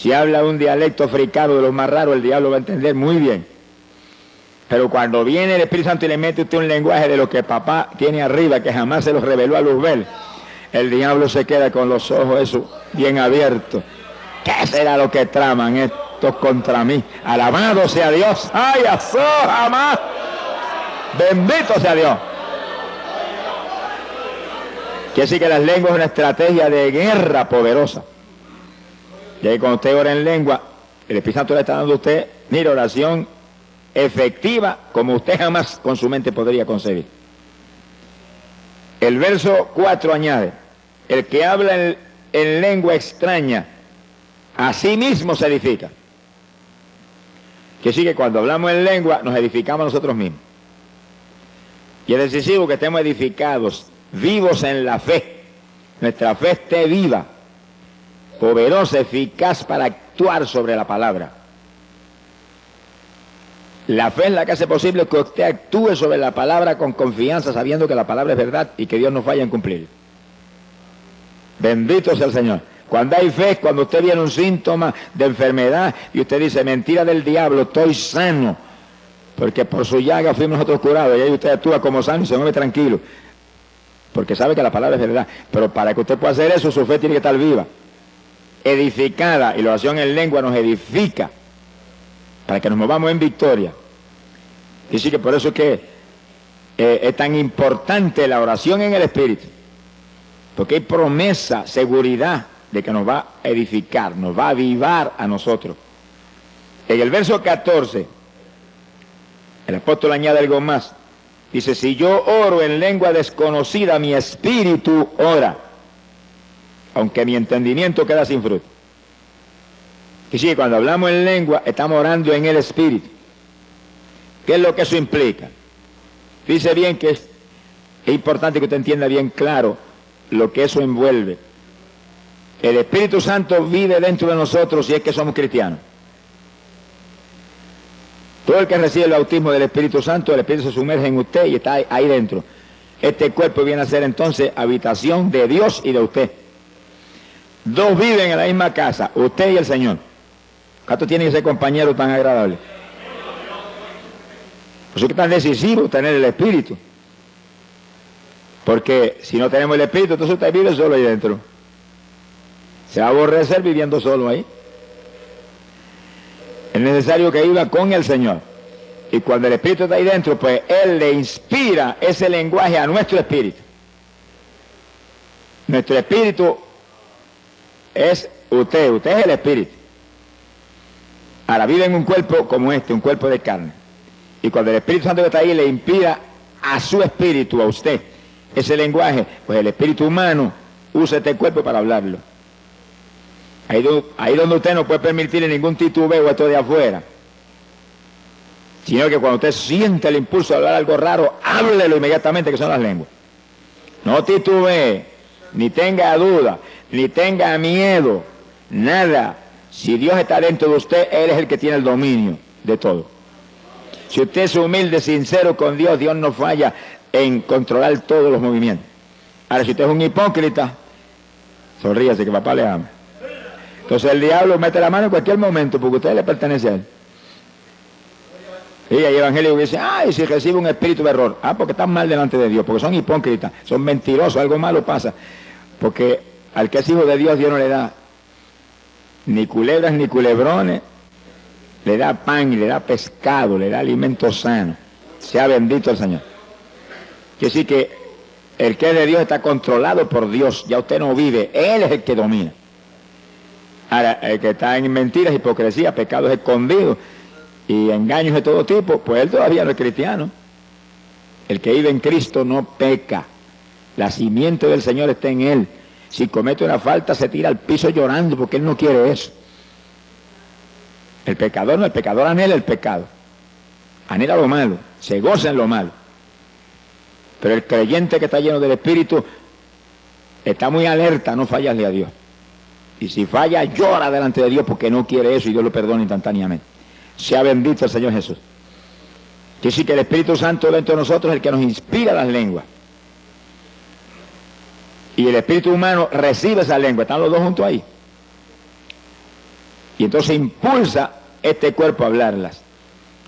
Si habla un dialecto africano de los más raros, el diablo va a entender muy bien. Pero cuando viene el Espíritu Santo y le mete usted un lenguaje de lo que papá tiene arriba, que jamás se los reveló a Luzbel, el diablo se queda con los ojos esos bien abiertos. ¿Qué será lo que traman estos contra mí? Alabado sea Dios. ¡Ay, azó jamás! Bendito sea Dios. Quiere decir que las lenguas es una estrategia de guerra poderosa. Y ahí cuando usted ora en lengua, el Espíritu Santo le está dando a usted, mire, oración efectiva como usted jamás con su mente podría concebir. El verso 4 añade, el que habla en lengua extraña, a sí mismo se edifica. Que sí que cuando hablamos en lengua nos edificamos nosotros mismos. Y es decisivo que estemos edificados, vivos en la fe. Nuestra fe esté viva, poderosa, eficaz para actuar sobre la palabra. La fe es la que hace posible que usted actúe sobre la palabra con confianza, sabiendo que la palabra es verdad y que Dios no falla en cumplir. Bendito sea el Señor. Cuando hay fe es cuando usted viene un síntoma de enfermedad y usted dice, mentira del diablo, estoy sano, porque por su llaga fuimos nosotros curados, y ahí usted actúa como sano y se mueve tranquilo, porque sabe que la palabra es verdad. Pero para que usted pueda hacer eso, su fe tiene que estar viva, edificada, y la oración en lengua nos edifica para que nos movamos en victoria. Y sí que por eso es que es tan importante la oración en el Espíritu, porque hay promesa, seguridad de que nos va a edificar, nos va a avivar a nosotros. En el verso 14, el apóstol añade algo más. Dice, si yo oro en lengua desconocida, mi espíritu ora, aunque mi entendimiento queda sin fruto. Y sí, cuando hablamos en lengua, estamos orando en el Espíritu. ¿Qué es lo que eso implica? Dice bien que es importante que usted entienda bien claro lo que eso envuelve. El Espíritu Santo vive dentro de nosotros si es que somos cristianos. Todo el que recibe el bautismo del Espíritu Santo, el Espíritu se sumerge en usted y está ahí dentro. Este cuerpo viene a ser entonces habitación de Dios y de usted. Dos viven en la misma casa, usted y el Señor. ¿Cuánto tiene ese compañero tan agradable? Por eso es que es tan decisivo tener el Espíritu. Porque si no tenemos el Espíritu, entonces usted vive solo ahí dentro. Se va a aborrecer viviendo solo ahí. Es necesario que viva con el Señor. Y cuando el Espíritu está ahí dentro, pues Él le inspira ese lenguaje a nuestro espíritu. Nuestro espíritu es usted es el Espíritu. Ahora vive en un cuerpo como este, un cuerpo de carne. Y cuando el Espíritu Santo que está ahí le inspira a su espíritu, a usted, ese lenguaje, pues el espíritu humano usa este cuerpo para hablarlo. Ahí donde usted no puede permitirle ningún titubeo a esto de afuera, sino que cuando usted siente el impulso de hablar algo raro, háblelo inmediatamente, que son las lenguas. No titubee, ni tenga duda, ni tenga miedo, nada. Si Dios está dentro de usted, Él es el que tiene el dominio de todo. Si usted es humilde, sincero con Dios, Dios no falla en controlar todos los movimientos. Ahora, si usted es un hipócrita, sonríase que papá le ama. Entonces el diablo mete la mano en cualquier momento porque usted le pertenece a él. Y hay evangélicos que dicen, ay, si recibe un espíritu de error. Ah, porque están mal delante de Dios, porque son hipócritas, son mentirosos, algo malo pasa. Porque al que es hijo de Dios, Dios no le da ni culebras ni culebrones, le da pan y le da pescado, le da alimento sano. Sea bendito el Señor. Quiere decir que el que es de Dios está controlado por Dios, ya usted no vive, Él es el que domina. Ahora, el que está en mentiras, hipocresía, pecados escondidos y engaños de todo tipo, pues él todavía no es cristiano. El que vive en Cristo no peca. La simiente del Señor está en él. Si comete una falta, se tira al piso llorando porque él no quiere eso. El pecador no, el pecador anhela el pecado. Anhela lo malo, se goza en lo malo. Pero el creyente que está lleno del Espíritu está muy alerta, no fallarle a Dios. Y si falla, llora delante de Dios porque no quiere eso y Dios lo perdona instantáneamente. Sea bendito el Señor Jesús. Quiere decir que el Espíritu Santo dentro de nosotros es el que nos inspira las lenguas. Y el espíritu humano recibe esa lengua. Están los dos juntos ahí. Y entonces impulsa este cuerpo a hablarlas.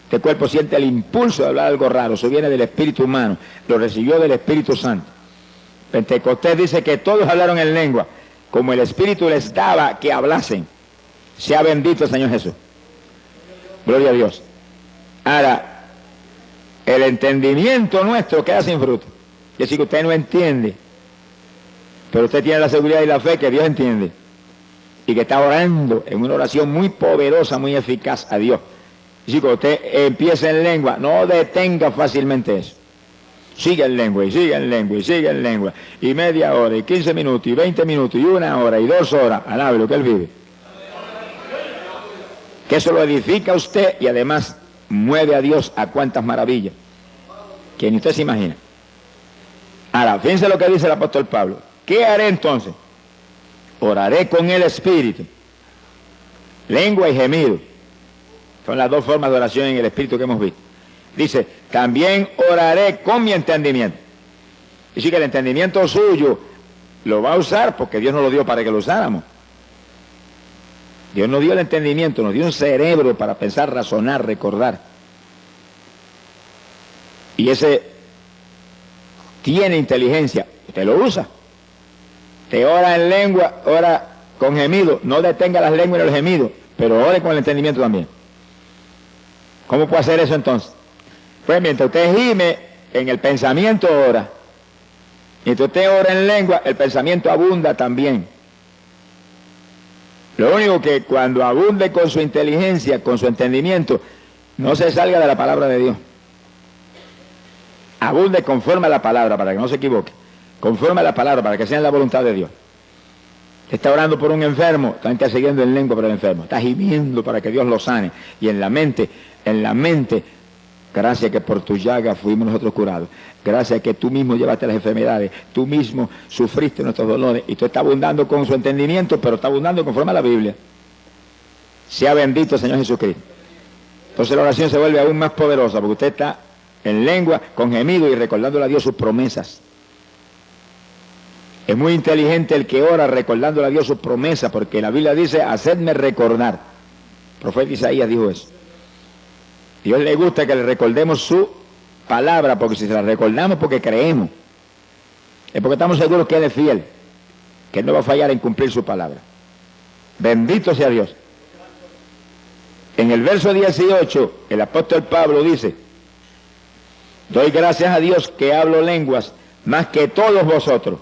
Este cuerpo siente el impulso de hablar algo raro, eso viene del espíritu humano, lo recibió del Espíritu Santo. Pentecostés dice que todos hablaron en lengua, como el Espíritu les daba que hablasen. Sea bendito el Señor Jesús. Gloria a Dios. Ahora, el entendimiento nuestro queda sin fruto. Es decir, que usted no entiende, pero usted tiene la seguridad y la fe que Dios entiende. Y que está orando en una oración muy poderosa, muy eficaz a Dios. Es decir, que usted empieza en lengua, no detenga fácilmente eso. Sigue en lengua, y sigue en lengua, y sigue en lengua. Y media hora, y 15 minutos, y 20 minutos, y 1 hora, y 2 horas. Alabe lo que Él vive. Que eso lo edifica a usted y además mueve a Dios a cuantas maravillas que ni usted se imagina. Ahora, fíjense lo que dice el apóstol Pablo. ¿Qué haré entonces? Oraré con el Espíritu, lengua y gemido. Son las dos formas de oración en el Espíritu que hemos visto. Dice, también oraré con mi entendimiento. Dice que el entendimiento suyo lo va a usar porque Dios nos lo dio para que lo usáramos. Dios nos dio el entendimiento, nos dio un cerebro para pensar, razonar, recordar. Y ese tiene inteligencia, usted lo usa. Te ora en lengua, ora con gemido, no detenga las lenguas y los gemidos, pero ore con el entendimiento también. ¿Cómo puede hacer eso entonces? Pues mientras usted gime, en el pensamiento ora. Mientras usted ora en lengua, el pensamiento abunda también. Lo único que cuando abunde con su inteligencia, con su entendimiento, no se salga de la palabra de Dios. Abunde conforme a la palabra, para que no se equivoque. Conforme a la palabra, para que sea en la voluntad de Dios. Está orando por un enfermo, está intercediendo en lengua por el enfermo. Está gimiendo para que Dios lo sane. Y en la mente, gracias que por tu llaga fuimos nosotros curados. Gracias que tú mismo llevaste las enfermedades. Tú mismo sufriste nuestros dolores. Y tú estás abundando con su entendimiento, pero está abundando conforme a la Biblia. Sea bendito el Señor Jesucristo. Entonces la oración se vuelve aún más poderosa, porque usted está en lengua, con gemido y recordándole a Dios sus promesas. Es muy inteligente el que ora recordándole a Dios sus promesas, porque la Biblia dice, hacedme recordar. El profeta Isaías dijo eso. Dios le gusta que le recordemos su palabra, porque si se la recordamos porque creemos, es porque estamos seguros que Él es fiel, que Él no va a fallar en cumplir su palabra. Bendito sea Dios. En el verso 18, el apóstol Pablo dice, doy gracias a Dios que hablo lenguas más que todos vosotros.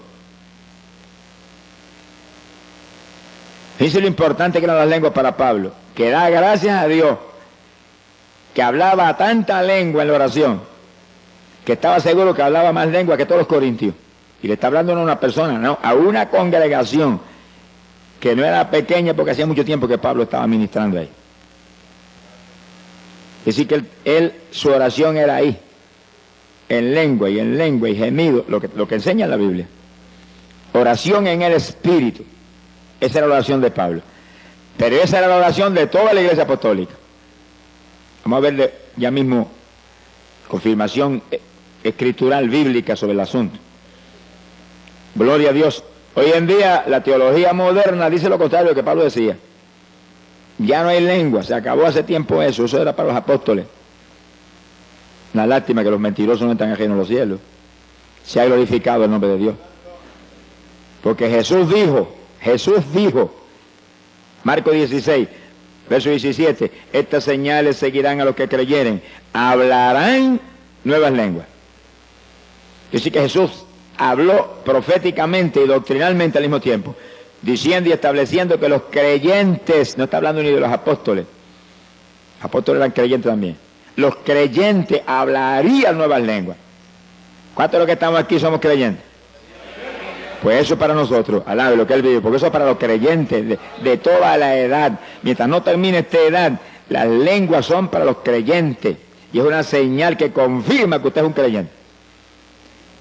Fíjense lo importante que eran las lenguas para Pablo, que da gracias a Dios que hablaba tanta lengua en la oración, que estaba seguro que hablaba más lengua que todos los corintios. Y le está hablando no a una persona, no, a una congregación que no era pequeña porque hacía mucho tiempo que Pablo estaba ministrando ahí. Es decir, que su oración era ahí, en lengua y gemido, lo que enseña la Biblia. Oración en el Espíritu. Esa era la oración de Pablo. Pero esa era la oración de toda la iglesia apostólica. Vamos a ver ya mismo confirmación escritural bíblica sobre el asunto. Gloria a Dios. Hoy en día la teología moderna dice lo contrario que Pablo decía. Ya no hay lengua, se acabó hace tiempo eso era para los apóstoles. Una lástima que los mentirosos no están ajenos a los cielos. Se ha glorificado el nombre de Dios. Porque Jesús dijo, Marcos 16, verso 17, estas señales seguirán a los que creyeren, hablarán nuevas lenguas. Es decir, que Jesús habló proféticamente y doctrinalmente al mismo tiempo, diciendo y estableciendo que los creyentes, no está hablando ni de los apóstoles eran creyentes también, los creyentes hablarían nuevas lenguas. ¿Cuántos de los que estamos aquí somos creyentes? Pues eso es para nosotros, alabe lo que Él vive, porque eso es para los creyentes de toda la edad. Mientras no termine esta edad, las lenguas son para los creyentes. Y es una señal que confirma que usted es un creyente.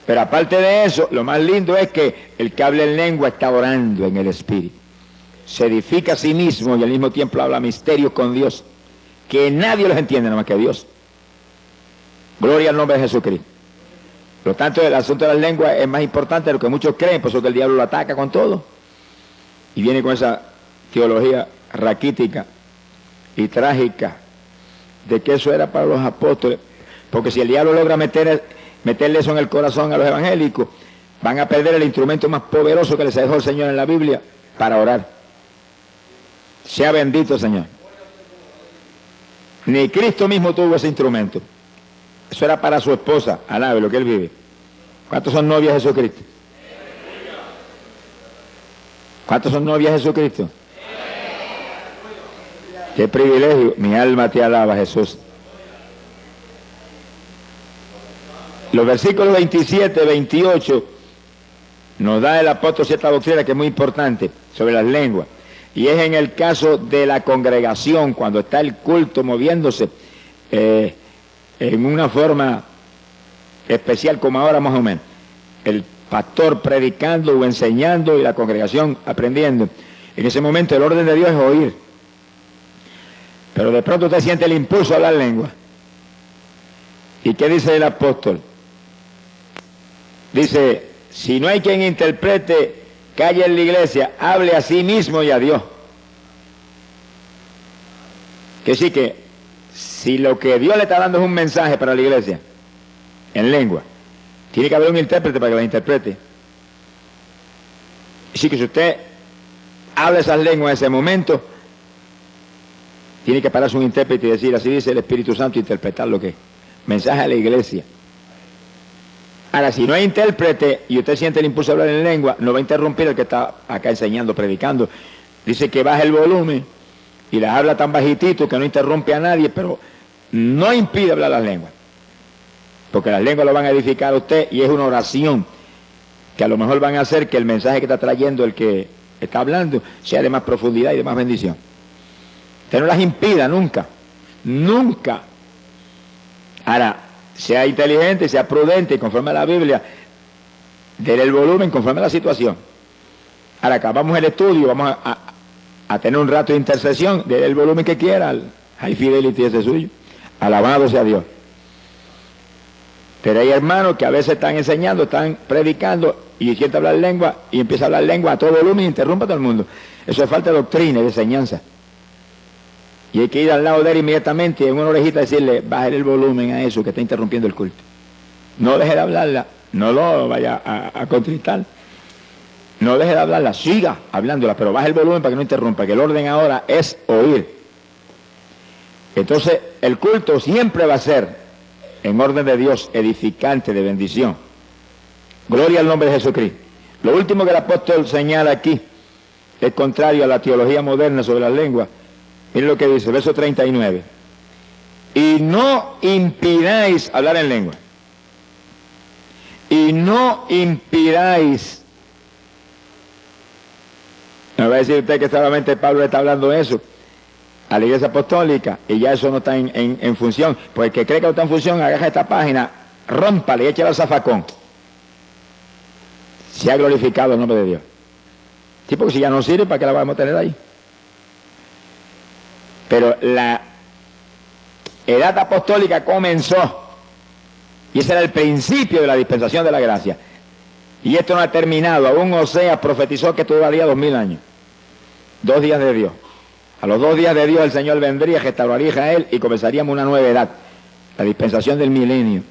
Pero aparte de eso, lo más lindo es que el que habla en lengua está orando en el Espíritu. Se edifica a sí mismo y al mismo tiempo habla misterios con Dios, que nadie los entiende nada más que Dios. Gloria al nombre de Jesucristo. Por lo tanto, el asunto de las lenguas es más importante de lo que muchos creen, por eso que el diablo lo ataca con todo. Y viene con esa teología raquítica y trágica de que eso era para los apóstoles, porque si el diablo logra meterle eso en el corazón a los evangélicos, van a perder el instrumento más poderoso que les dejó el Señor en la Biblia para orar. Sea bendito el Señor. Ni Cristo mismo tuvo ese instrumento. Eso era para su esposa, alabe lo que él vive. ¿Cuántos son novias de Jesucristo? ¿Cuántos son novias de Jesucristo? Qué privilegio, mi alma te alaba, Jesús. Los versículos 27, 28 nos da el apóstol cierta doctrina que es muy importante sobre las lenguas. Y es en el caso de la congregación, cuando está el culto moviéndose en una forma especial como ahora más o menos. El pastor predicando o enseñando y la congregación aprendiendo. En ese momento el orden de Dios es oír. Pero de pronto usted siente el impulso a hablar lengua. ¿Y qué dice el apóstol? Dice, si no hay quien interprete, calle en la iglesia, hable a sí mismo y a Dios. Que sí que, si lo que Dios le está dando es un mensaje para la iglesia, en lengua, tiene que haber un intérprete para que la interprete. Así que si usted habla esas lenguas en ese momento, tiene que pararse un intérprete y decir, así dice el Espíritu Santo, interpretar lo que es. Mensaje a la iglesia. Ahora, si no hay intérprete y usted siente el impulso de hablar en lengua, no va a interrumpir el que está acá enseñando, predicando. Dice que baje el volumen y las habla tan bajitito que no interrumpe a nadie, pero no impide hablar las lenguas. Porque las lenguas lo van a edificar a usted y es una oración que a lo mejor van a hacer que el mensaje que está trayendo el que está hablando sea de más profundidad y de más bendición. Usted no las impida nunca, nunca. Ahora, sea inteligente, sea prudente, conforme a la Biblia, déle el volumen conforme a la situación. Ahora acabamos el estudio, vamos a tener un rato de intercesión, déle el volumen que quiera, al High Fidelity ese suyo, alabado sea Dios. Pero hay hermanos que a veces están enseñando, están predicando y siente hablar lengua y empieza a hablar lengua a todo volumen y interrumpe a todo el mundo. Eso es falta de doctrina y de enseñanza. Y hay que ir al lado de él inmediatamente y en una orejita decirle, bájale el volumen a eso que está interrumpiendo el culto. No deje de hablarla, no lo vaya a contristar. No deje de hablarla, siga hablándola, pero baje el volumen para que no interrumpa, que el orden ahora es oír. Entonces, el culto siempre va a ser, en orden de Dios, edificante, de bendición. Gloria al nombre de Jesucristo. Lo último que el apóstol señala aquí es contrario a la teología moderna sobre las lenguas. Miren lo que dice, verso 39. Y no impidáis hablar en lengua. Y no impidáis. No va a decir usted que solamente Pablo está hablando de eso a la iglesia apostólica y ya eso no está en función. Pues el que cree que no está en función, agarra esta página, rómpale y échale al zafacón. Se ha glorificado el nombre de Dios. Sí, porque si ya no sirve, ¿para qué la vamos a tener ahí? Pero la edad apostólica comenzó, y ese era el principio de la dispensación de la gracia. Y esto no ha terminado, aún Oseas profetizó que duraría 2000 años. 2 días de Dios. A los 2 días de Dios el Señor vendría, restauraría a Israel y comenzaríamos una nueva edad, la dispensación del milenio.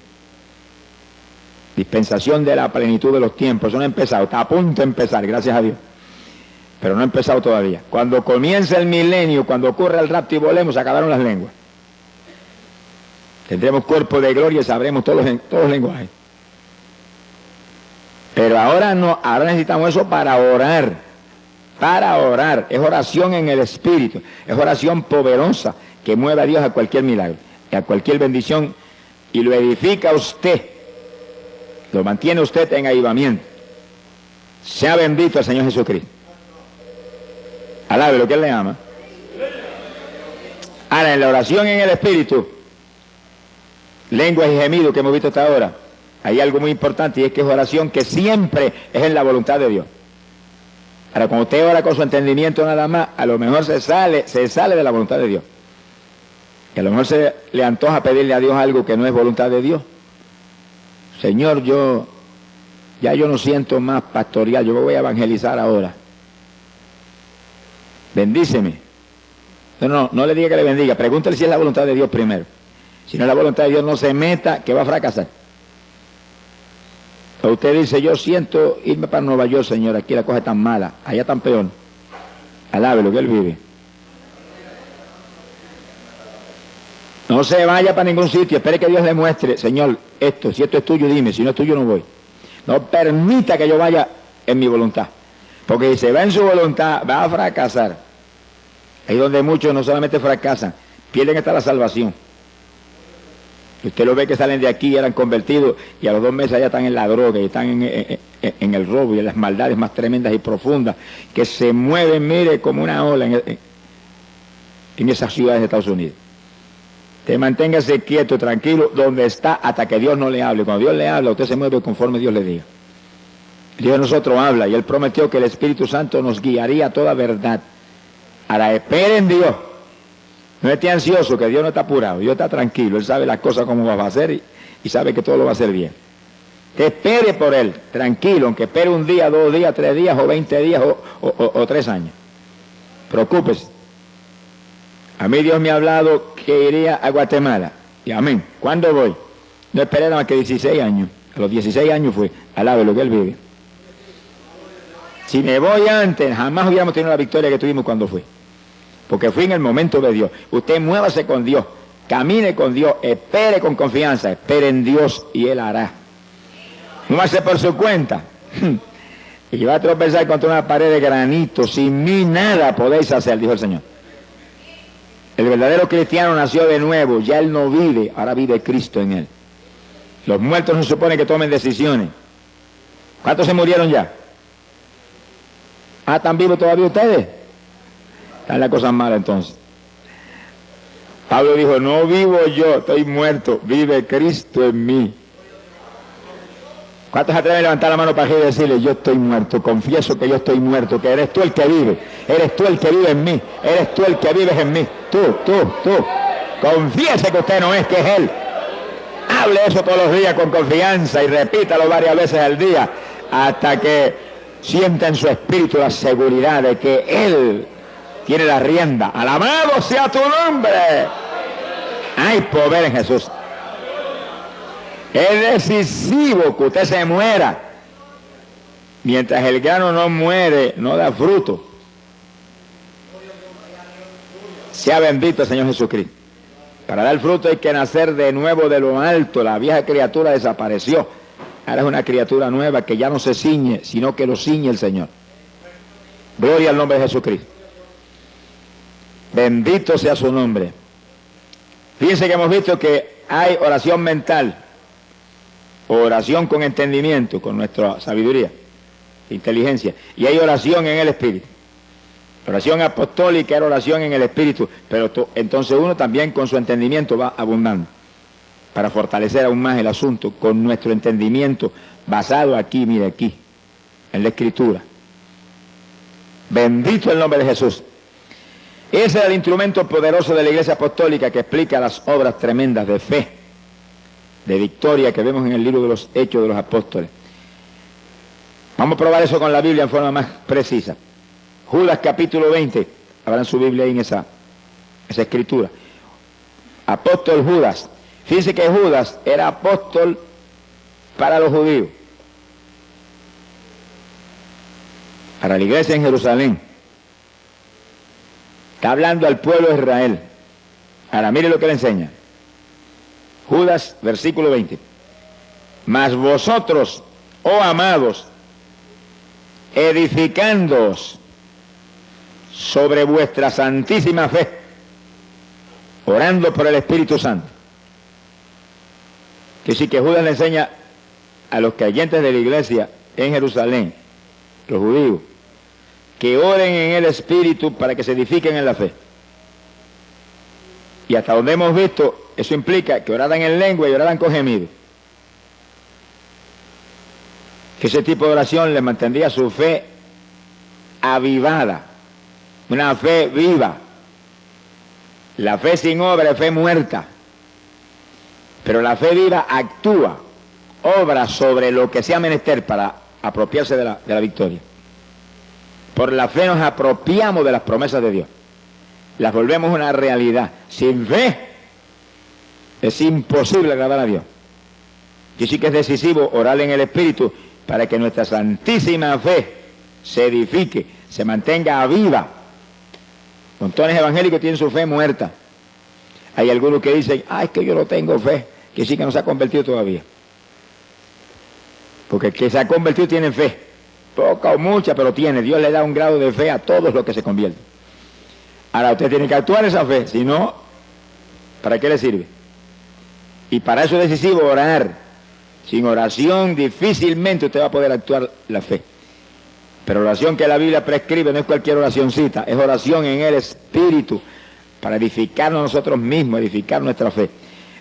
Dispensación de la plenitud de los tiempos. Eso no ha empezado, está a punto de empezar, gracias a Dios. Pero no ha empezado todavía. Cuando comience el milenio, cuando ocurra el rapto y volemos, se acabaron las lenguas. Tendremos cuerpo de gloria y sabremos todos los lenguajes. Pero ahora no, ahora necesitamos eso para orar. Para orar. Es oración en el Espíritu. Es oración poderosa que mueve a Dios a cualquier milagro, a cualquier bendición y lo edifica usted. Lo mantiene usted en avivamiento. Sea bendito el Señor Jesucristo. Alabe lo que Él le ama. Ahora, en la oración en el Espíritu, lenguas y gemidos que hemos visto hasta ahora, hay algo muy importante y es que es oración que siempre es en la voluntad de Dios. Ahora, cuando usted ora con su entendimiento nada más, a lo mejor se sale de la voluntad de Dios. Y a lo mejor se le antoja pedirle a Dios algo que no es voluntad de Dios. Señor, yo no siento más pastorear, yo me voy a evangelizar ahora. Bendíceme. No le diga que le bendiga, pregúntele si es la voluntad de Dios primero. Si no es la voluntad de Dios, no se meta, que va a fracasar. Pero usted dice, yo siento irme para Nueva York, Señor, aquí la cosa es tan mala, allá tan peor. Alábelo, que Él vive. No se vaya para ningún sitio, espere que Dios le muestre, Señor, esto, si esto es tuyo, dime, si no es tuyo, no voy. No permita que yo vaya en mi voluntad, porque si se va en su voluntad, va a fracasar. Ahí donde muchos no solamente fracasan, pierden hasta la salvación. Usted lo ve que salen de aquí, eran convertidos, y a los 2 meses ya están en la droga, y están en el robo, y en las maldades más tremendas y profundas, que se mueven, mire, como una ola en esas ciudades de Estados Unidos. Te manténgase quieto, tranquilo, donde está, hasta que Dios no le hable. Cuando Dios le habla, usted se mueve conforme Dios le diga. Dios de nosotros habla, y Él prometió que el Espíritu Santo nos guiaría a toda verdad. Ahora, espere en Dios. No esté ansioso, que Dios no está apurado, Dios está tranquilo, Él sabe las cosas cómo va a hacer y sabe que todo lo va a hacer bien. Que espere por Él, tranquilo, aunque espere 1 día, 2 días, 3 días, o 20 días, o 3 años. Preocúpese. A mí Dios me ha hablado que iría a Guatemala, y amén. ¿Cuándo voy? No esperé nada más que 16 años. A los 16 años fue, alábelo que Él vive. Si me voy antes, jamás hubiéramos tenido la victoria que tuvimos cuando fui. Porque fui en el momento de Dios. Usted muévase con Dios, camine con Dios, espere con confianza, espere en Dios y Él hará. Muévase por su cuenta. Y va a tropezar contra una pared de granito. Sin mí nada podéis hacer, dijo el Señor. El verdadero cristiano nació de nuevo, ya él no vive, ahora vive Cristo en él. Los muertos no se supone que tomen decisiones. ¿Cuántos se murieron ya? ¿Están vivos todavía ustedes? Están las cosas malas entonces. Pablo dijo, no vivo yo, estoy muerto, vive Cristo en mí. ¿Cuántos se atreven a levantar la mano para arriba y decirle, yo estoy muerto, confieso que yo estoy muerto, que eres tú el que vive, eres tú el que vive en mí, eres tú el que vives en mí, tú. Confiese que usted no es, que es Él. Hable eso todos los días con confianza y repítalo varias veces al día hasta que sienta en su espíritu la seguridad de que Él tiene la rienda. Alabado sea tu nombre. Hay poder en Jesús. Es decisivo que usted se muera. Mientras el grano no muere, no da fruto. Sea bendito el Señor Jesucristo. Para dar fruto hay que nacer de nuevo de lo alto. La vieja criatura desapareció. Ahora es una criatura nueva que ya no se ciñe, sino que lo ciñe el Señor. Gloria al nombre de Jesucristo. Bendito sea su nombre. Fíjense que hemos visto que hay oración mental, oración con entendimiento, con nuestra sabiduría, inteligencia, y hay oración en el Espíritu. Oración apostólica era oración en el Espíritu, pero entonces uno también con su entendimiento va abundando, para fortalecer aún más el asunto, con nuestro entendimiento basado aquí, mire aquí, en la Escritura. Bendito el nombre de Jesús. Ese es el instrumento poderoso de la Iglesia Apostólica que explica las obras tremendas de fe, de victoria que vemos en el libro de los Hechos de los Apóstoles. Vamos a probar eso con la Biblia en forma más precisa. Judas capítulo 20, abran su Biblia ahí en esa escritura. Apóstol Judas. Fíjense que Judas era apóstol para los judíos, para la iglesia en Jerusalén. Está hablando al pueblo de Israel. Ahora mire lo que le enseña. Judas, versículo 20. Mas vosotros, oh amados, edificándoos sobre vuestra santísima fe, orando por el Espíritu Santo. Que sí que Judas le enseña a los creyentes de la iglesia en Jerusalén, los judíos, que oren en el Espíritu para que se edifiquen en la fe. Y hasta donde hemos visto, eso implica que oraran en lengua y oraran con gemido. Que ese tipo de oración les mantendría su fe avivada, una fe viva. La fe sin obra es fe muerta, pero la fe viva actúa, obra sobre lo que sea menester para apropiarse de la victoria. Por la fe nos apropiamos de las promesas de Dios. las volvemos una realidad. Sin fe es imposible agradar a Dios. Y sí que es decisivo orar en el Espíritu para que nuestra santísima fe se edifique, se mantenga viva. Montones evangélicos tienen su fe muerta. Hay algunos que dicen, es que yo no tengo fe, que sí que no se ha convertido todavía. Porque el que se ha convertido tiene fe, poca o mucha, pero tiene. Dios le da un grado de fe a todos los que se convierten. Ahora usted tiene que actuar esa fe, si no, ¿para qué le sirve? Y para eso es decisivo orar. Sin oración difícilmente usted va a poder actuar la fe. Pero la oración que la Biblia prescribe no es cualquier oracioncita, es oración en el Espíritu, para edificarnos nosotros mismos, edificar nuestra fe.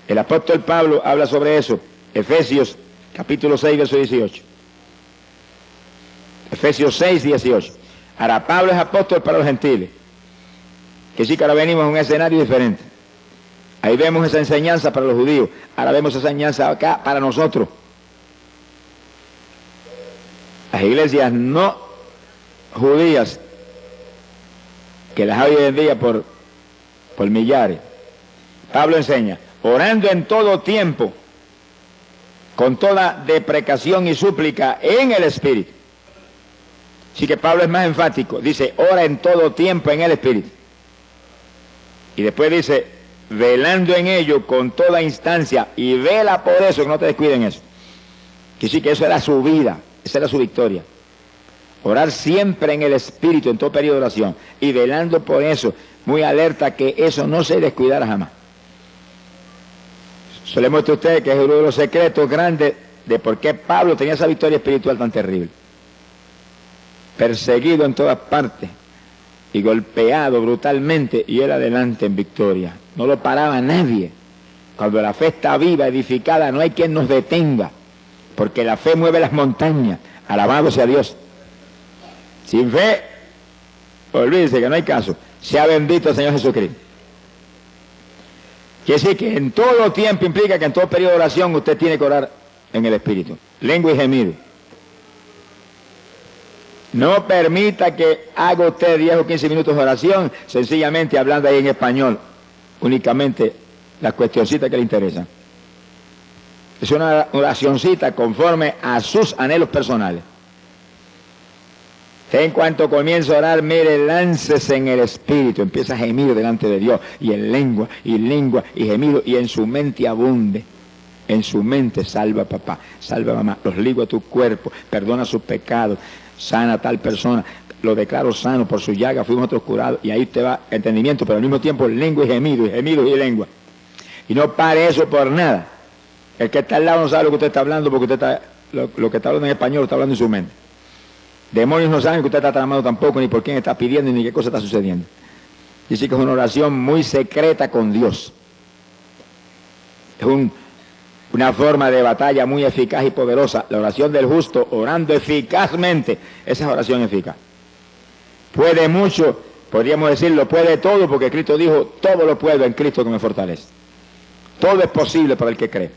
El apóstol Pablo habla sobre eso, Efesios capítulo 6, verso 18. Efesios 6, 18. Ahora, Pablo es apóstol para los gentiles, que sí que ahora venimos a un escenario diferente. Ahí vemos esa enseñanza para los judíos, ahora vemos esa enseñanza acá para nosotros. Las iglesias no judías, que las hay hoy en día por millares. Pablo enseña, orando en todo tiempo, con toda deprecación y súplica en el Espíritu. Así que Pablo es más enfático, dice, ora en todo tiempo en el Espíritu. Y después dice, velando en ello con toda instancia, y vela por eso, que no te descuiden eso. Que sí que eso era su vida, esa era su victoria. Orar siempre en el Espíritu, en todo periodo de oración, y velando por eso, muy alerta que eso no se descuidara jamás. Se le muestra a usted que es uno de los secretos grandes de por qué Pablo tenía esa victoria espiritual tan terrible. Perseguido en todas partes y golpeado brutalmente, y él adelante en victoria. No lo paraba nadie. Cuando la fe está viva, edificada, no hay quien nos detenga, porque la fe mueve las montañas. Alabado sea Dios. Sin fe, olvídese que no hay caso. Sea bendito el Señor Jesucristo. Quiere decir que en todo tiempo implica que en todo periodo de oración usted tiene que orar en el Espíritu. Lengua y gemido. No permita que haga usted 10 o 15 minutos de oración, sencillamente hablando ahí en español, únicamente las cuestioncitas que le interesan. Es una oracioncita conforme a sus anhelos personales. En cuanto comienza a orar, mire, láncese en el Espíritu, empieza a gemir delante de Dios, y en lengua, y gemido, y en su mente abunde. En su mente, salva a papá, salva a mamá, los ligo a tu cuerpo, perdona sus pecados, sana a tal persona, lo declaro sano, por su llaga fuimos nosotros curados, y ahí te va entendimiento, pero al mismo tiempo lengua y gemido y lengua. Y no pare eso por nada. El que está al lado no sabe lo que usted está hablando, porque usted está, lo que está hablando en español lo está hablando en su mente. Demonios no saben que usted está tramando tampoco, ni por quién está pidiendo, ni qué cosa está sucediendo. Dice que es una oración muy secreta con Dios. Es una forma de batalla muy eficaz y poderosa. La oración del justo, orando eficazmente, esa es oración eficaz. Puede mucho, podríamos decirlo, puede todo, porque Cristo dijo, todo lo puedo en Cristo que me fortalece. Todo es posible para el que cree.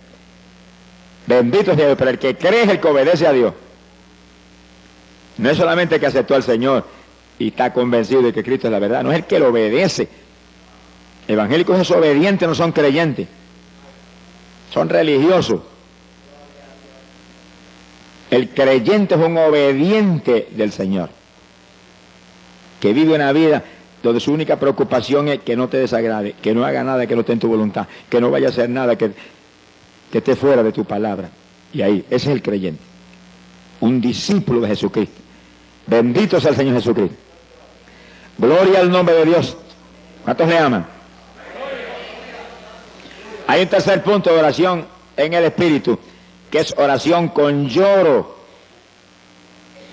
Bendito sea Dios, pero el que cree es el que obedece a Dios. No es solamente el que aceptó al Señor y está convencido de que Cristo es la verdad, no es el que lo obedece. Evangélicos desobedientes no son creyentes, son religiosos. El creyente es un obediente del Señor, que vive una vida donde su única preocupación es que no te desagrade, que no haga nada que no esté en tu voluntad, que no vaya a hacer nada que esté fuera de tu palabra. Y ahí, ese es el creyente, un discípulo de Jesucristo. Bendito sea el Señor Jesucristo. Gloria al nombre de Dios. ¿Cuántos le aman? Hay un tercer punto de oración en el Espíritu, que es oración con lloro,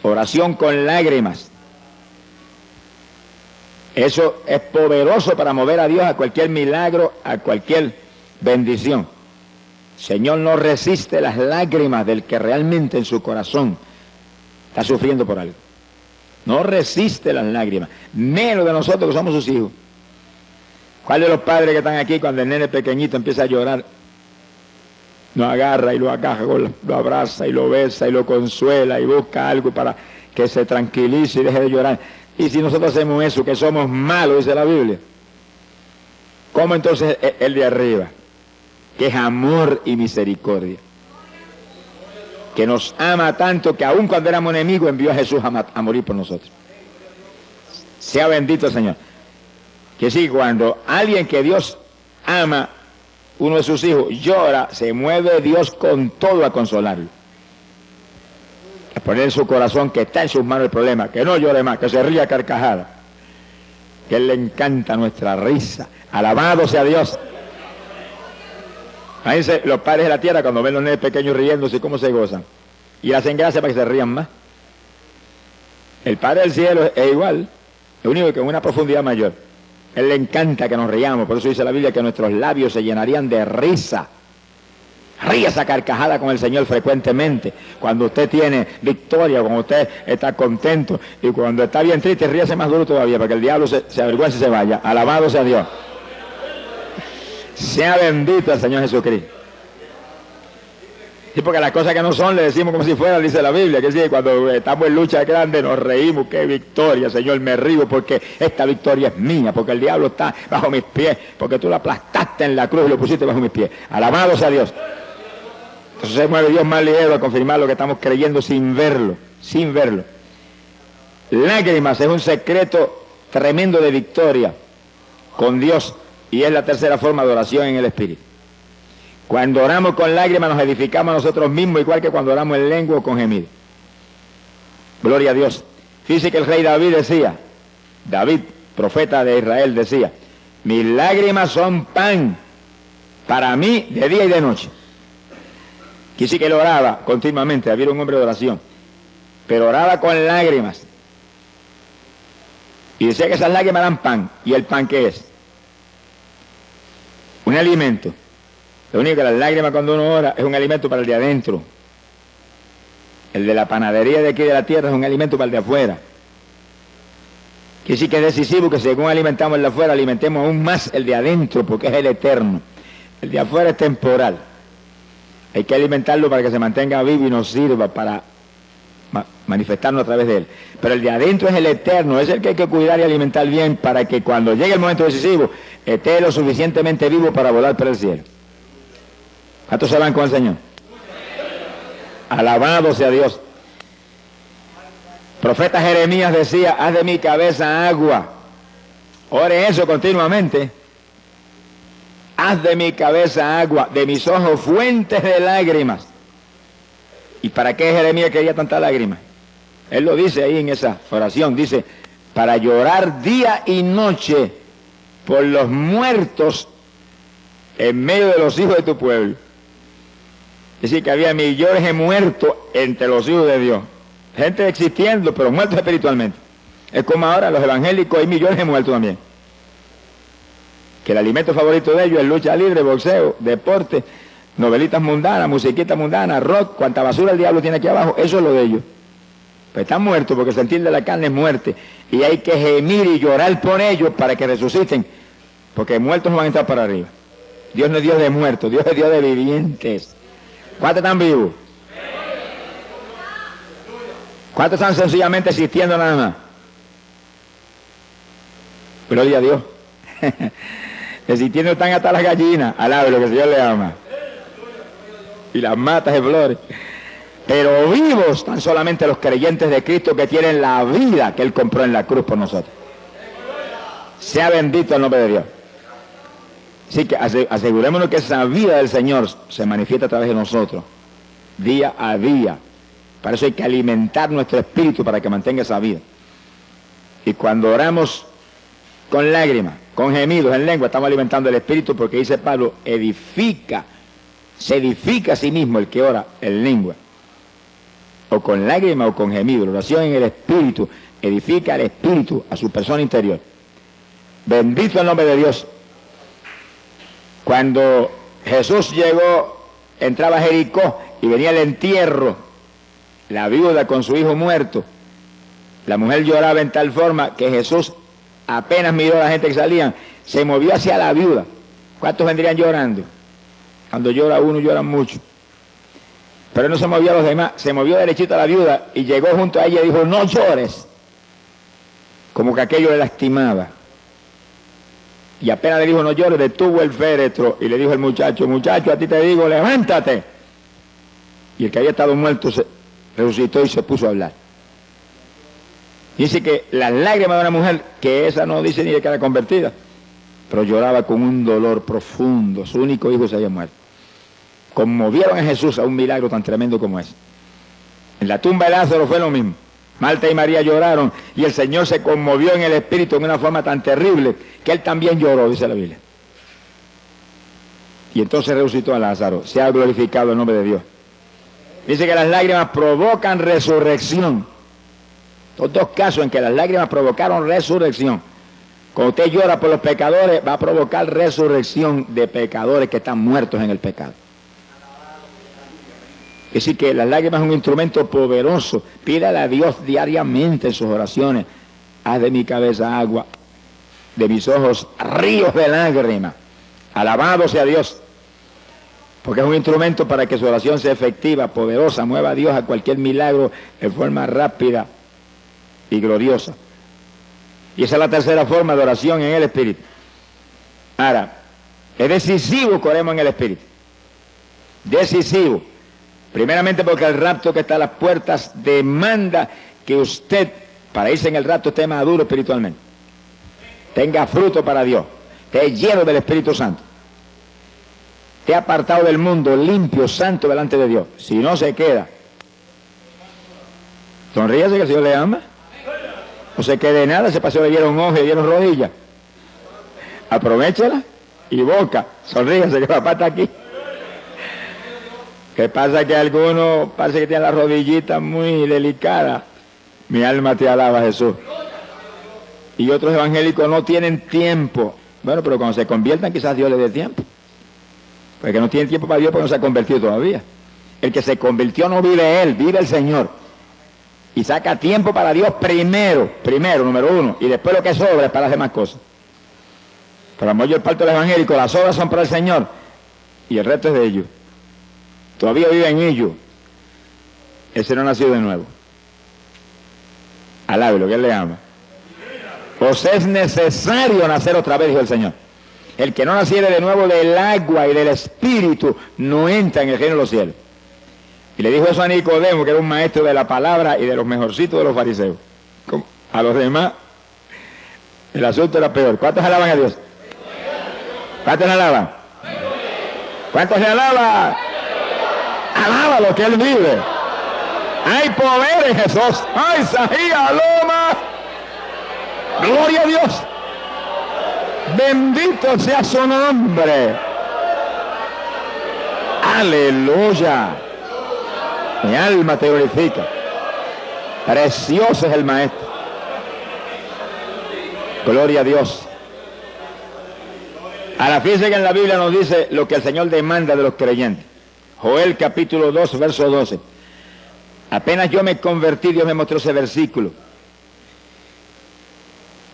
oración con lágrimas. Eso es poderoso para mover a Dios a cualquier milagro, a cualquier bendición. El Señor no resiste las lágrimas del que realmente en su corazón está sufriendo por algo. No resiste las lágrimas, menos de nosotros que somos sus hijos. ¿Cuál de los padres que están aquí cuando el nene pequeñito empieza a llorar, lo agarra y lo agaja, lo abraza y lo besa y lo consuela y busca algo para que se tranquilice y deje de llorar? Y si nosotros hacemos eso, que somos malos, dice la Biblia, ¿Cómo entonces el de arriba? Que es amor y misericordia. Que nos ama tanto que aun cuando éramos enemigos envió a Jesús a morir por nosotros. Sea bendito el Señor. Que sí, cuando alguien que Dios ama, uno de sus hijos, llora, se mueve Dios con todo a consolarlo. A poner en su corazón que está en sus manos el problema, que no llore más, que se ría a carcajada. Que a Él le encanta nuestra risa. Alabado sea Dios. Fíjense, los padres de la tierra cuando ven los nenes pequeños riéndose, ¿cómo se gozan? Y hacen gracia para que se rían más. El Padre del cielo es igual, lo único que en una profundidad mayor. A Él le encanta que nos riamos, por eso dice la Biblia que nuestros labios se llenarían de risa. Ríase a carcajada con el Señor frecuentemente. Cuando usted tiene victoria, cuando usted está contento, y cuando está bien triste, ríase más duro todavía, para que el diablo se avergüence y se vaya. Alabado sea Dios. Sea bendito el Señor Jesucristo. Sí, porque las cosas que no son le decimos como si fueran, dice la Biblia, que sí, cuando estamos en lucha grande nos reímos, qué victoria, Señor, me río porque esta victoria es mía, porque el diablo está bajo mis pies, porque tú lo aplastaste en la cruz y lo pusiste bajo mis pies. Alabado sea Dios. Entonces se mueve Dios más ligero a confirmar lo que estamos creyendo sin verlo, sin verlo. Lágrimas es un secreto tremendo de victoria con Dios y es la tercera forma de oración en el Espíritu. Cuando oramos con lágrimas nos edificamos a nosotros mismos, igual que cuando oramos en lengua o con gemido. Gloria a Dios. Fíjese que el rey David decía, David, profeta de Israel, decía, mis lágrimas son pan para mí de día y de noche. Quise que él oraba continuamente, David era un hombre de oración, pero oraba con lágrimas. Y decía que esas lágrimas eran pan. ¿Y el pan qué es? Un alimento. Lo único que las lágrimas cuando uno ora es un alimento para el de adentro. El de la panadería de aquí de la tierra es un alimento para el de afuera. Quiere decir que es decisivo que según alimentamos el de afuera, alimentemos aún más el de adentro, porque es el eterno. El de afuera es temporal. Hay que alimentarlo para que se mantenga vivo y nos sirva para manifestarnos a través de él. Pero el de adentro es el eterno, es el que hay que cuidar y alimentar bien para que cuando llegue el momento decisivo esté lo suficientemente vivo para volar por el cielo. ¿Cuántos se van con el Señor? Alabado sea Dios. Profeta Jeremías decía, haz de mi cabeza agua. Ore eso continuamente. Haz de mi cabeza agua, de mis ojos fuentes de lágrimas. ¿Y para qué Jeremías quería tanta lágrima? Él lo dice ahí en esa oración, dice, para llorar día y noche por los muertos en medio de los hijos de tu pueblo. Es decir, que había millones de muertos entre los hijos de Dios. Gente existiendo, pero muertos espiritualmente. Es como ahora los evangélicos, hay millones de muertos también. Que el alimento favorito de ellos es lucha libre, boxeo, deporte, novelitas mundanas, musiquitas mundanas, rock, cuanta basura el diablo tiene aquí abajo, eso es lo de ellos. Pero están muertos porque sentir de la carne es muerte. Y hay que gemir y llorar por ellos para que resuciten. Porque muertos no van a entrar para arriba. Dios no es Dios de muertos, Dios es Dios de vivientes. ¿Cuántos están vivos? ¿Cuántos están sencillamente existiendo nada más? Gloria a Dios. Existiendo están hasta las gallinas, alabe lo que el Señor le ama. Y las matas de flores. Pero vivos están solamente los creyentes de Cristo que tienen la vida que Él compró en la cruz por nosotros. Sea bendito el nombre de Dios. Así que asegurémonos que esa vida del Señor se manifiesta a través de nosotros, día a día. Para eso hay que alimentar nuestro espíritu para que mantenga esa vida. Y cuando oramos con lágrimas, con gemidos en lengua, estamos alimentando el espíritu porque dice Pablo, se edifica a sí mismo el que ora en lengua. O con lágrimas o con gemidos. La oración en el espíritu edifica al espíritu, a su persona interior. Bendito el nombre de Dios. Cuando Jesús llegó, entraba a Jericó y venía el entierro, la viuda con su hijo muerto, la mujer lloraba en tal forma que Jesús apenas miró a la gente que salían, se movió hacia la viuda. ¿Cuántos vendrían llorando? Cuando llora uno, lloran mucho. Pero no se movió a los demás, se movió derechito a la viuda y llegó junto a ella y dijo, no llores. Como que aquello le lastimaba. Y apenas le dijo no llores, detuvo el féretro y le dijo al muchacho, muchacho, a ti te digo, levántate. Y el que había estado muerto se resucitó y se puso a hablar. Dice que las lágrimas de una mujer, que esa no dice ni de que era convertida, pero lloraba con un dolor profundo, su único hijo se había muerto. Conmovieron a Jesús a un milagro tan tremendo como ese. En la tumba de Lázaro fue lo mismo. Marta y María lloraron y el Señor se conmovió en el espíritu en una forma tan terrible que él también lloró, dice la Biblia. Y entonces resucitó a Lázaro. Se ha glorificado el nombre de Dios. Dice que las lágrimas provocan resurrección. Los dos casos en que las lágrimas provocaron resurrección. Cuando usted llora por los pecadores, va a provocar resurrección de pecadores que están muertos en el pecado. Es decir, que las lágrimas son un instrumento poderoso. Pídale a Dios diariamente en sus oraciones. Haz de mi cabeza agua, de mis ojos ríos de lágrimas. Alabado sea Dios. Porque es un instrumento para que su oración sea efectiva, poderosa, mueva a Dios a cualquier milagro de forma rápida y gloriosa. Y esa es la tercera forma de oración en el Espíritu. Ahora, es decisivo que oremos en el Espíritu. Decisivo. Primeramente porque el rapto que está a las puertas demanda que usted, para irse en el rapto, esté maduro espiritualmente. Tenga fruto para Dios. Esté lleno del Espíritu Santo. Esté apartado del mundo, limpio, santo delante de Dios. Si no se queda. Sonríase que el Señor le ama. No se quede nada, ese paseo le dieron ojos, le dieron rodillas. Aprovéchela y boca. Sonríase que papá está aquí. ¿Qué pasa? Que algunos parece que tienen las rodillitas muy delicadas. Mi alma te alaba, Jesús. Y otros evangélicos no tienen tiempo. Bueno, pero cuando se conviertan quizás Dios les dé tiempo. Porque no tienen tiempo para Dios porque no se ha convertido todavía. El que se convirtió no vive él, vive el Señor. Y saca tiempo para Dios primero, número uno. Y después lo que sobra es para las demás cosas. Pero la mayor parte de los evangélicos, las obras son para el Señor. Y el resto es de ellos. Todavía vive en ellos. Ese no nació de nuevo. Alábelo, que él le ama. Pues es necesario nacer otra vez, dijo el Señor. El que no naciere de nuevo del agua y del espíritu no entra en el reino de los cielos. Y le dijo eso a Nicodemo, que era un maestro de la palabra y de los mejorcitos de los fariseos. A los demás, el asunto era peor. ¿Cuántos alaban a Dios? ¿Cuántos le alaban? ¿Cuántos le alaban? Alábalo, que Él vive. Hay poder en Jesús. ¡Ay, Sahía, Loma! ¡Gloria a Dios! Bendito sea su nombre. ¡Aleluya! Mi alma te glorifica. Precioso es el Maestro. Gloria a Dios. Ahora fíjense que en la Biblia nos dice lo que el Señor demanda de los creyentes. Joel capítulo 2, verso 12. Apenas yo me convertí, Dios me mostró ese versículo.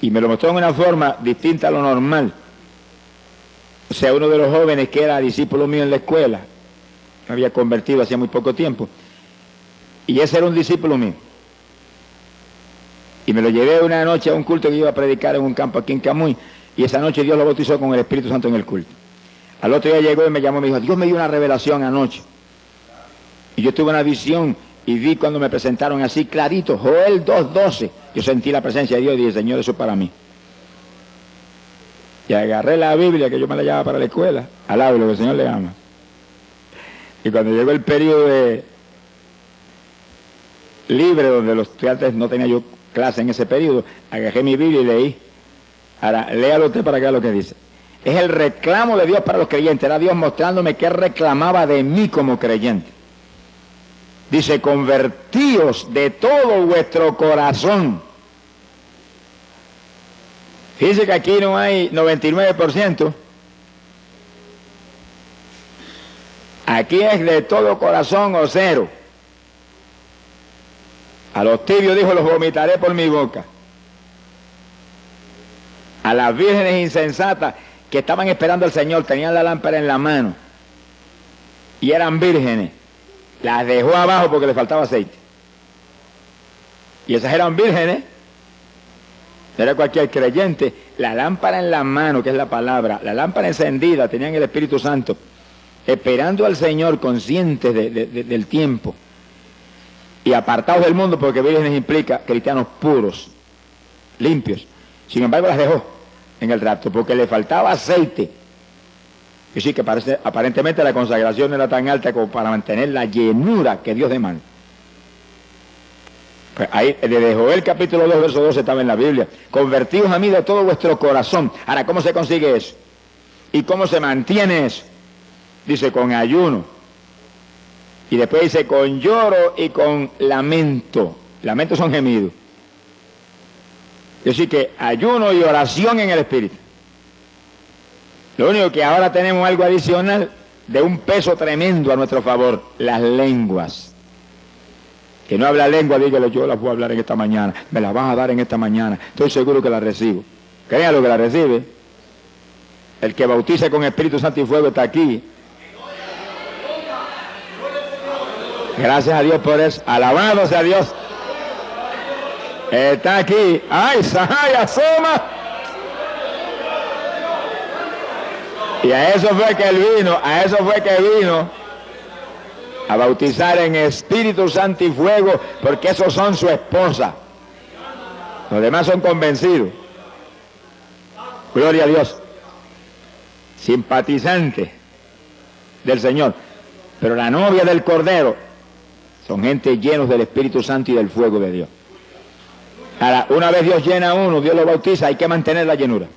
Y me lo mostró en una forma distinta a lo normal. O sea, uno de los jóvenes que era discípulo mío en la escuela, me había convertido hacía muy poco tiempo. Y ese era un discípulo mío. Y me lo llevé una noche a un culto que iba a predicar en un campo aquí en Camuy. Y esa noche Dios lo bautizó con el Espíritu Santo en el culto. Al otro día llegó y me llamó y me dijo, Dios me dio una revelación anoche. Y yo tuve una visión y vi cuando me presentaron así clarito, Joel 2:12. Yo sentí la presencia de Dios y dije, Señor, eso es para mí. Y agarré la Biblia que yo me la llevaba para la escuela, al lado de lo que el Señor le ama. Y cuando llegó el periodo de libre, donde los estudiantes no tenía yo clase en ese periodo, agarré mi Biblia y leí. Ahora, léalo usted para que vea lo que dice. Es el reclamo de Dios para los creyentes. Era Dios mostrándome qué reclamaba de mí como creyente. Dice, convertíos de todo vuestro corazón. Fíjense que aquí no hay 99%. Aquí es de todo corazón o cero. A los tibios dijo, los vomitaré por mi boca. A las vírgenes insensatas que estaban esperando al Señor, tenían la lámpara en la mano y eran vírgenes, las dejó abajo porque le faltaba aceite. Y esas eran vírgenes No era cualquier creyente. La lámpara en la mano, que es la palabra, la lámpara encendida, tenían el Espíritu Santo, esperando al Señor, conscientes del tiempo y apartados del mundo, porque vírgenes implica cristianos puros, limpios. Sin embargo, las dejó en el rapto porque le faltaba aceite. Y sí que aparentemente la consagración no era tan alta como para mantener la llenura que Dios demanda. Pues ahí, desde Joel capítulo 2, verso 12 estaba en la Biblia. Convertíos a mí de todo vuestro corazón. Ahora, ¿cómo se consigue eso? ¿Y cómo se mantiene eso? Dice, con ayuno. Y después dice, con lloro y con lamento. Lamentos son gemidos. Es decir, que ayuno y oración en el Espíritu. Lo único que ahora tenemos algo adicional de un peso tremendo a nuestro favor, las lenguas. Que no habla lengua, dígale, yo las voy a hablar en esta mañana, me las vas a dar en esta mañana, estoy seguro que las recibo. Créanlo que las recibe. El que bautiza con Espíritu Santo y fuego está aquí. Gracias a Dios por eso. Alabado sea Dios. Está aquí. ¡Ay, Sahaya, asoma! Y a eso fue que él vino, a bautizar en Espíritu Santo y fuego, porque esos son su esposa. Los demás son convencidos. Gloria a Dios. Simpatizantes del Señor. Pero la novia del Cordero son gente llenos del Espíritu Santo y del fuego de Dios. Ahora, una vez Dios llena a uno, Dios lo bautiza, hay que mantener la llenura.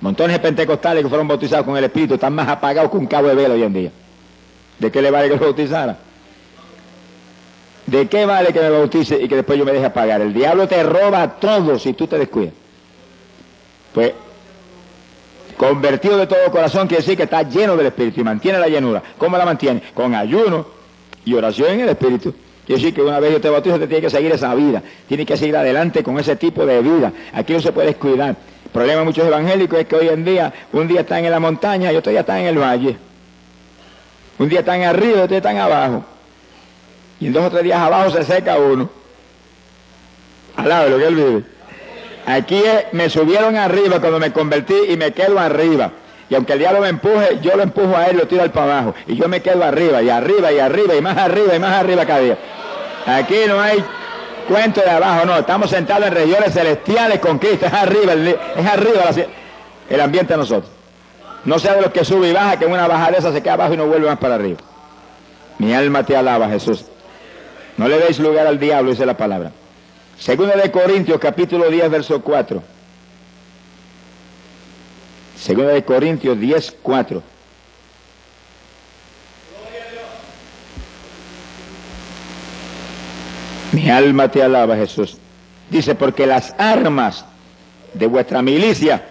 Montones de pentecostales que fueron bautizados con el Espíritu están más apagados que un cabo de vela hoy en día. ¿De qué le vale que lo bautizara? ¿De qué vale que me bautice y que después yo me deje apagar? El diablo te roba todo si tú te descuidas. Pues, convertido de todo corazón quiere decir que está lleno del Espíritu y mantiene la llenura. ¿Cómo la mantiene? Con ayuno y oración en el Espíritu. Quiere decir que una vez yo te bautizo, te tiene que seguir esa vida. Tiene que seguir adelante con ese tipo de vida. Aquí no se puede descuidar. El problema de muchos evangélicos es que hoy en día, un día están en la montaña y otro día están en el valle. Un día están arriba y otro día están abajo. Y en 2 o 3 días abajo se seca uno. Al lado de lo que él vive. Aquí me subieron arriba cuando me convertí y me quedo arriba. Y aunque el diablo me empuje, yo lo empujo a él, lo tiro al para abajo. Y yo me quedo arriba, y arriba, y arriba, y más arriba, y más arriba cada día. Aquí no hay cuento de abajo, no. Estamos sentados en regiones celestiales con Cristo. Es arriba el ambiente de nosotros. No sea de los que sube y baja, que en una bajada esa se queda abajo y no vuelve más para arriba. Mi alma te alaba, Jesús. No le deis lugar al diablo, dice la palabra. Segunda de Corintios, capítulo 10, verso 4. Segunda de Corintios 10, 4. Mi alma te alaba, Jesús. Dice, porque las armas de vuestra milicia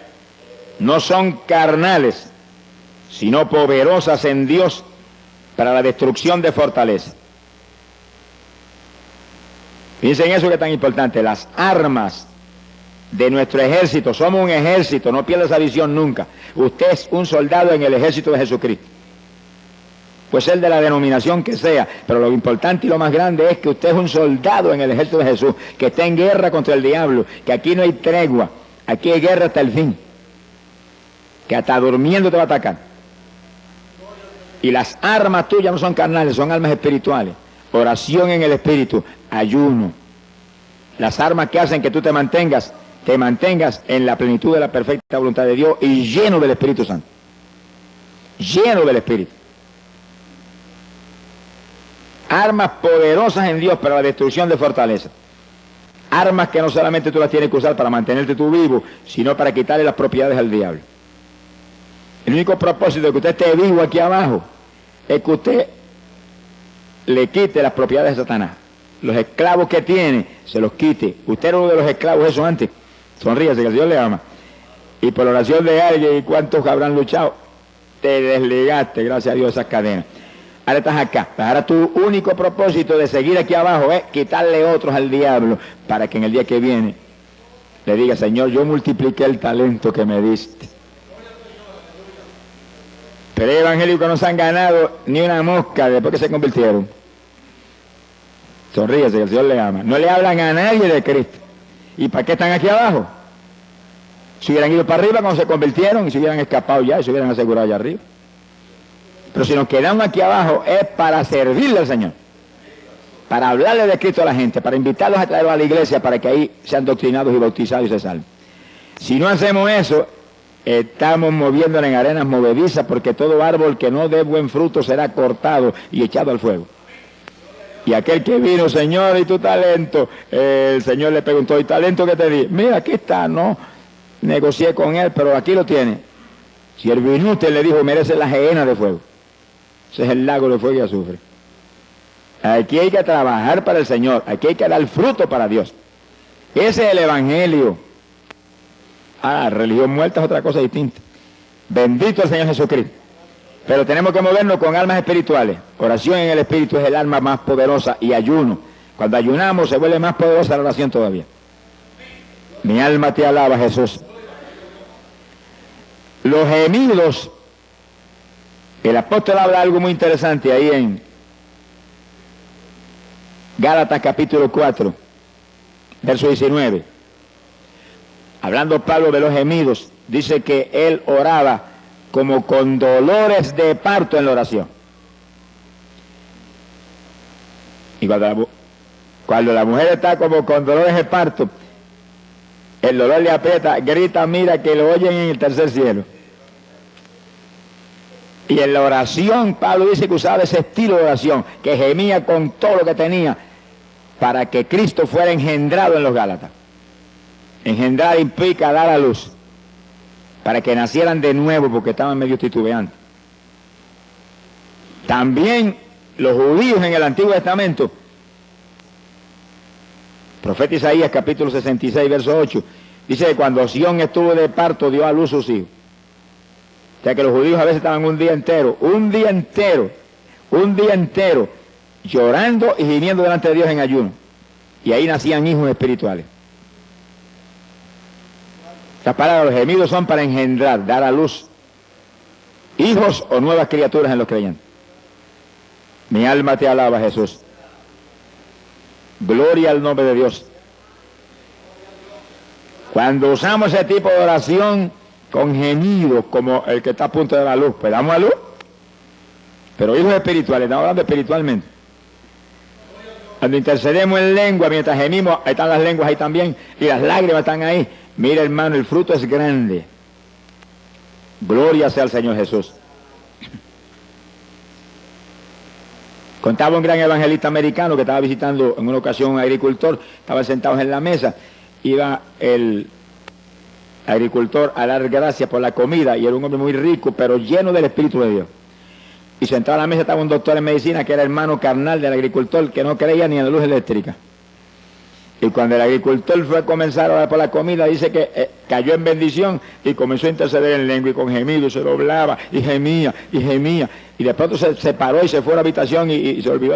no son carnales, sino poderosas en Dios para la destrucción de fortalezas. Piensen eso que es tan importante, las armas de nuestro ejército. Somos un ejército, no pierda esa visión nunca. Usted es un soldado en el ejército de Jesucristo. Puede ser de la denominación que sea, pero lo importante y lo más grande es que usted es un soldado en el ejército de Jesús, que está en guerra contra el diablo, que aquí no hay tregua, aquí hay guerra hasta el fin, que hasta durmiendo te va a atacar. Y las armas tuyas no son carnales, son armas espirituales. Oración en el Espíritu, ayuno. Las armas que hacen que tú te mantengas en la plenitud de la perfecta voluntad de Dios y lleno del Espíritu Santo. Lleno del Espíritu. Armas poderosas en Dios para la destrucción de fortalezas. Armas que no solamente tú las tienes que usar para mantenerte tú vivo, sino para quitarle las propiedades al diablo. El único propósito de que usted esté vivo aquí abajo es que usted le quite las propiedades de Satanás. Los esclavos que tiene, se los quite. Usted era uno de los esclavos eso antes. Sonríase, que el Dios le ama. Y por la oración de alguien, ¿y cuántos habrán luchado? Te desligaste, gracias a Dios, esas cadenas. Ahora estás acá. Ahora tu único propósito de seguir aquí abajo es quitarle otros al diablo para que en el día que viene le diga, Señor, yo multipliqué el talento que me diste. Pero hay evangélicos que no se han ganado ni una mosca después que se convirtieron. Sonríese, que el Señor le ama. No le hablan a nadie de Cristo. ¿Y para qué están aquí abajo? Si hubieran ido para arriba cuando se convirtieron y se hubieran escapado ya y se hubieran asegurado allá arriba. Pero si nos quedamos aquí abajo es para servirle al Señor, para hablarle de Cristo a la gente, para invitarlos a traerlos a la iglesia para que ahí sean doctrinados y bautizados y se salven. Si no hacemos eso, estamos moviéndonos en arenas movedizas, porque todo árbol que no dé buen fruto será cortado y echado al fuego. Y aquel que vino, Señor, ¿y tu talento? El Señor le preguntó, ¿y talento qué te di? Mira, aquí está, no negocié con él, pero aquí lo tiene. Si el inútil le dijo, merece la gehenna de fuego. Ese es el lago de fuego y azufre. Aquí hay que trabajar para el Señor, aquí hay que dar fruto para Dios. Ese es el Evangelio. Religión muerta es otra cosa distinta. Bendito el Señor Jesucristo. Pero tenemos que movernos con almas espirituales. Oración en el Espíritu es el alma más poderosa, y ayuno. Cuando ayunamos se vuelve más poderosa la oración todavía. Mi alma te alaba, Jesús. Los gemidos. El apóstol habla algo muy interesante ahí en Gálatas capítulo 4, verso 19. Hablando Pablo de los gemidos, dice que él oraba como con dolores de parto en la oración. Y cuando la mujer está como con dolores de parto, el dolor le aprieta, grita, mira que lo oyen en el tercer cielo. Y en la oración, Pablo dice que usaba ese estilo de oración, que gemía con todo lo que tenía, para que Cristo fuera engendrado en los Gálatas. Engendrar implica dar a luz, para que nacieran de nuevo, porque estaban medio titubeantes. También los judíos en el Antiguo Testamento, profeta Isaías capítulo 66, verso 8, dice que cuando Sión estuvo de parto, dio a luz sus hijos. O sea que los judíos a veces estaban un día entero, llorando y gimiendo delante de Dios en ayuno. Y ahí nacían hijos espirituales. Estas palabras, los gemidos, son para engendrar, dar a luz hijos o nuevas criaturas en los creyentes. Mi alma te alaba, Jesús. Gloria al nombre de Dios. Cuando usamos ese tipo de oración con gemidos, como el que está a punto de dar a luz, pues damos a luz. Pero hijos espirituales, estamos hablando espiritualmente. Cuando intercedemos en lengua, mientras gemimos, ahí están las lenguas ahí también, y las lágrimas están ahí. Mira, hermano, el fruto es grande. Gloria sea al Señor Jesús. Contaba un gran evangelista americano que estaba visitando en una ocasión a un agricultor, estaban sentados en la mesa, iba el agricultor a dar gracias por la comida, y era un hombre muy rico, pero lleno del Espíritu de Dios. Y sentado a la mesa estaba un doctor en medicina que era hermano carnal del agricultor, que no creía ni en la luz eléctrica. Y cuando el agricultor fue a comenzar a orar por la comida, dice que cayó en bendición y comenzó a interceder en lengua y con gemido, y se doblaba y gemía, y de pronto se paró y se fue a la habitación y se olvidó